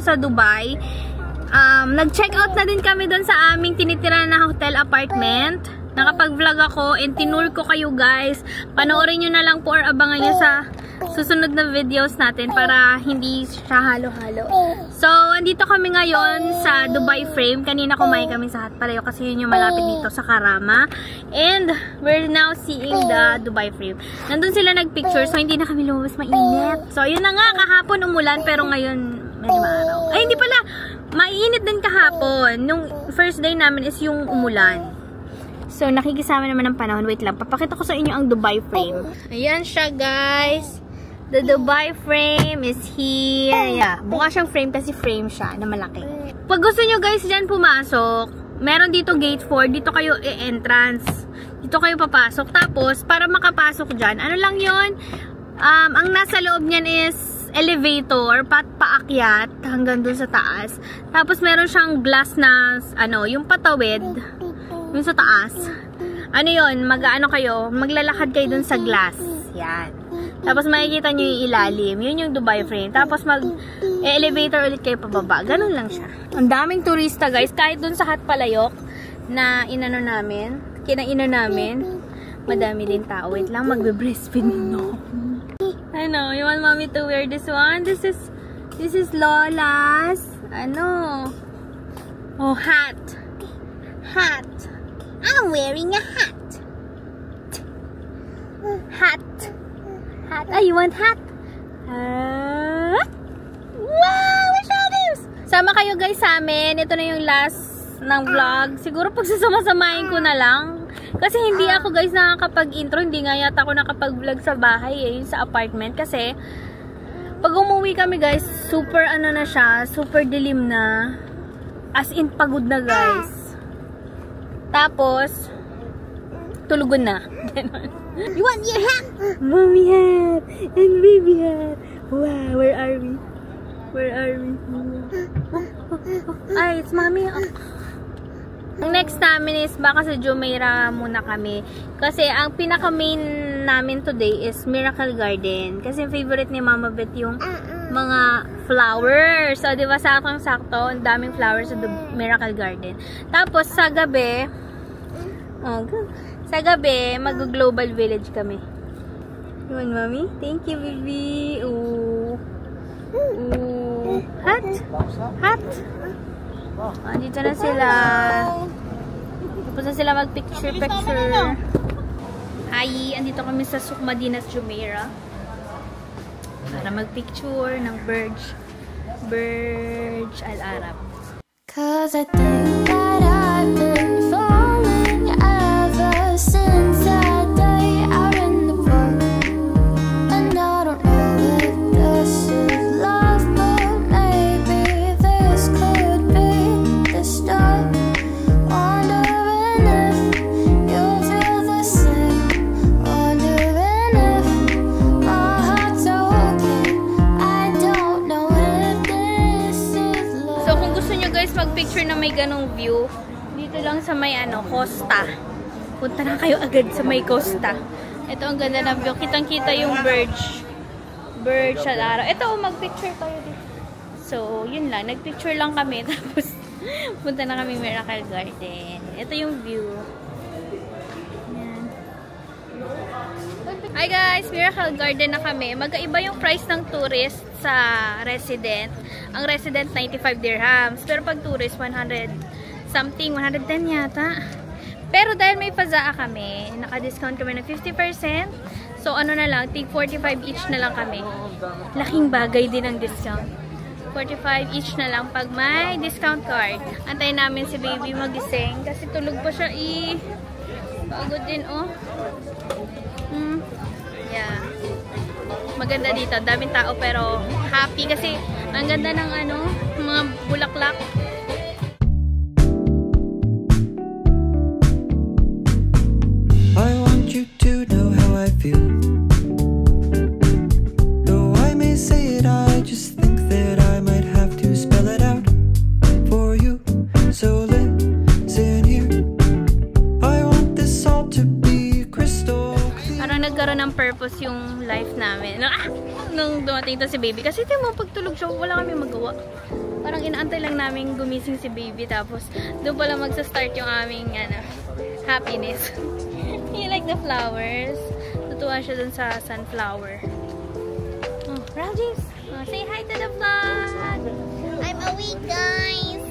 sa Dubai. Nag-check out na din kami doon sa aming tinitira na hotel apartment. Nakapag-vlog ako and tinur ko kayo guys. Panoorin nyo na lang po or abangan nyo sa susunod na videos natin para hindi siya halo-halo. So, andito kami ngayon sa Dubai Frame. Kanina kumain kami sa Hot Palayo kasi yun yung malapit dito sa Karama. And we're now seeing the Dubai Frame. Nandun sila nagpicture so hindi na kami lumabas, mainit. So, yun na nga, kahapon umulan pero ngayon medyo maaraw. Ay, hindi pala! Mainit din kahapon. Nung first day namin is yung umulan. So, nakikisama naman ng panahon. Wait lang, papakita ko sa inyo ang Dubai Frame. Ayan siya guys. The Dubai Frame is here. Yeah, buka siyang frame kasi frame siya na malaki. Pag gusto nyo guys dyan pumasok, meron dito gate 4. Dito kayo entrance. Dito kayo papasok. Tapos, para makapasok dyan, ano lang yun? Ang nasa loob niyan is elevator, paakyat hanggang dun sa taas. Tapos, meron siyang glass na, yung patawid, yung sa taas. Ano yun? Maglalakad kayo dun sa glass. Yan. Tapos makikita nyo yung ilalim. Yun yung Dubai Frame. Tapos mag-elevator ulit kayo pababa. Ganun lang siya. Ang daming turista guys. Kahit dun sa Hot Palayok na kinainan namin, madami din tao. Wait lang, magbe-breastfeed no. Ano, you want mommy to wear this one? This is Lola's hat. Hat. I'm wearing a hat. Hat. Ah, you want hat? Wow! Shadows! Sama kayo guys sa amin. Ito na yung last ng vlog. Siguro pagsasama-samahin ko na lang. Kasi hindi ako guys nakakapag-intro. Hindi nga yata ako nakapag-vlog sa bahay sa apartment. Kasi pag umuwi kami guys, super na siya. Super dilim na. As in, pagod na guys. Tapos, tulugon na. You want your hat? Mommy hat and baby hat. Wow, where are we? Ay, it's mommy. Ang next namin is baka sa Jumeirah muna kami. Kasi ang pinaka-main namin today is Miracle Garden. Kasi favorite ni Mama Beth yung mga flowers. So, di ba saktong-sakto, ang daming flowers sa Miracle Garden. Tapos, sa gabi, mag-global village kami. You want, mommy? Thank you, baby. Ooh. Ooh. Hat? Dito na sila. Tapos na sila mag-picture. Hi, andito kami sa Souk Madinat Jumeirah. Para mag-picture ng Burj Al Arab. Cause I think that I've been falling ever since that day out in the park. And I don't know if this is love, but maybe this could be the start. Wondering if you feel the same. Wondering if my heart's okay. I don't know if this is love. So kung gusto nyo guys mag-picture na may ganong view, dito lang sa may Costa. Punta na kayo agad sa may Costa. Ito ang ganda ng view. Kitang-kita yung Burj Al Arab. Ito, mag-picture tayo dito. So, yun lang. Nag-picture lang kami. Tapos, punta na kami Miracle Garden. Ito yung view. Yan. Hi guys! Miracle Garden na kami. Magkaiba yung price ng tourist sa resident. Ang resident, 95 dirhams. Pero pag tourist, 100 something, 110 yata. Pero dahil may pazaa kami, naka-discount kami ng 50%. So, na lang, tig 45 each na lang kami. Laking bagay din ang discount. 45 each na lang pag may discount card. Antayin namin si baby magising kasi tulog pa siya pagod din, Yeah. Maganda dito. Daming tao pero happy kasi ang ganda ng mga bulaklak. I want you to know how I feel. Though I may say it, I just think that I might have to spell it out for you. So listen here. I want this all to be crystal clear. Parang nagkaroon ng purpose yung life namin. Nung dumating to si baby. Kasi ito mo, pagtulog siya, wala kami magawa. Parang inaantay lang namin gumising si baby, tapos doon pala magsa-start yung aming happiness. You like the flowers? Tutuwa siya dun sa sunflower. Oh, Rajis! Oh, say hi to the vlog! I'm awake, guys!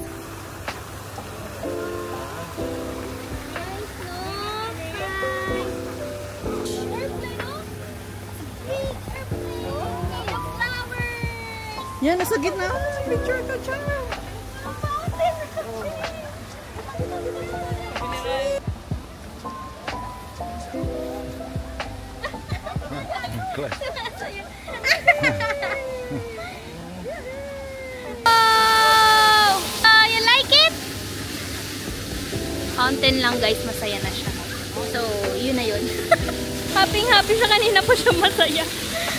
Yan, nasa gitna. Picture ka dyan. You like it? Fountain lang, guys, masaya na siya. So, yun na yun. Happy siya, kanina pa siya masaya.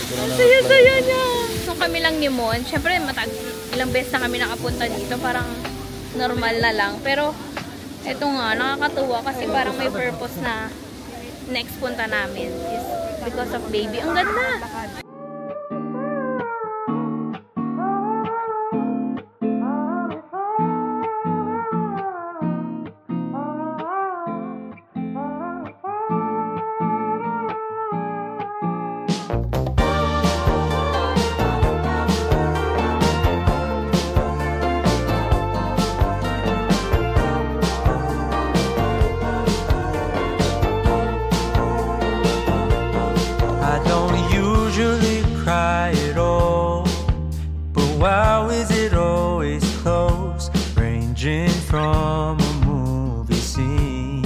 Ang saya-saya niya. So, kami lang ni Mon. Siyempre, ilang beses na kami nakapunta dito. Parang normal na lang. Pero, eto nga, nakakatuwa kasi parang may purpose na next punta namin is because of baby. Ang ganda! I don't usually cry at all, but wow, is it always close, ranging from a movie scene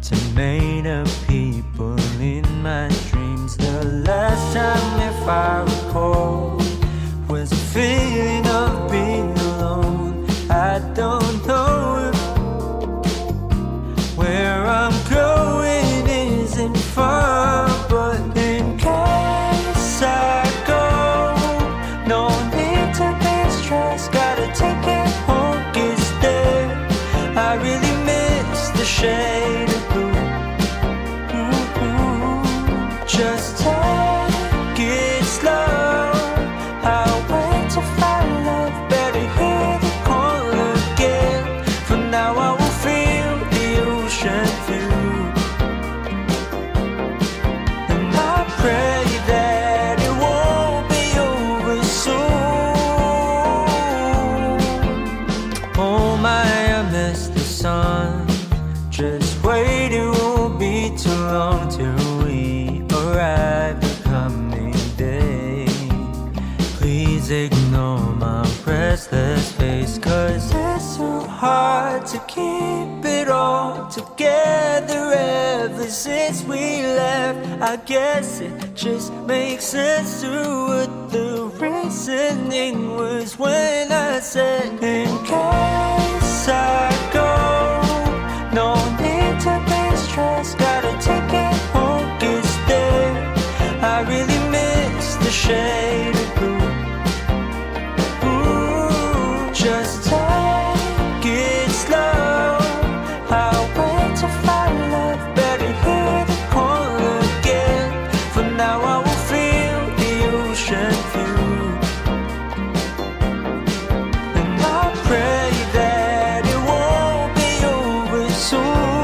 to made up people in my dreams. The last time, if I recall, was a feeling of being alone. I don't know if where I'm going isn't far, but in case I go, no need to be stressed. Gotta take it home, it's there. I really miss the shade of blue. Just take it slow. I'll wait to find love. Better hear the call again. For now I will feel the ocean view, and I pray that it won't be over soon. Oh my, I miss the sun. Just wait, it won't be too long till we arrive the coming day. Please ignore my restless face, 'cause it's so hard to keep it all together ever since we left. I guess it just makes sense to what the reasoning was when I said, in case I go, no need to be stressed. Gotta take it home, it's there. I really miss the shade of blue. Ooh, just take it slow. I'll wait to find love. Better hear the call again. For now I will feel the ocean view, and I pray that it won't be over soon.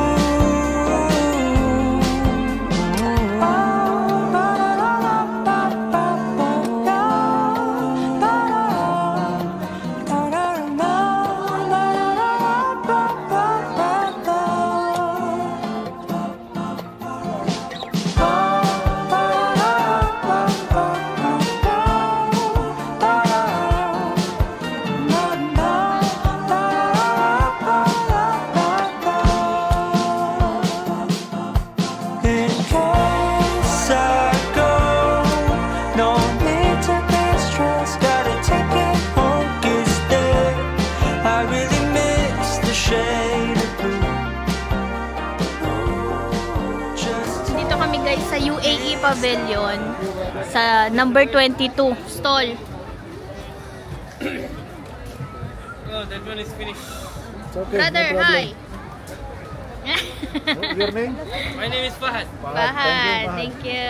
In case I go, no need to be stressed. Gotta take it home, it's there. I really miss the shade of blue. Just Dito kami, guys, sa UAE Pavilion sa number 22 stall. Oh, that one is finished. It's okay, Brother, no problem. hi! What's your name? My name is Fahad. Fahad, thank you.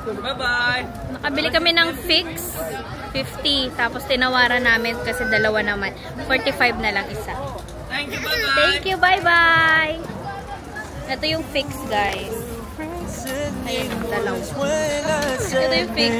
Bye-bye! Nakabili kami ng fix, 50. Tapos tinawaran namin kasi dalawa naman. 45 na lang isa. Thank you, bye-bye! Thank you, bye-bye! Ito yung fix, guys. Ayan yung dalawa. Ito yung fix.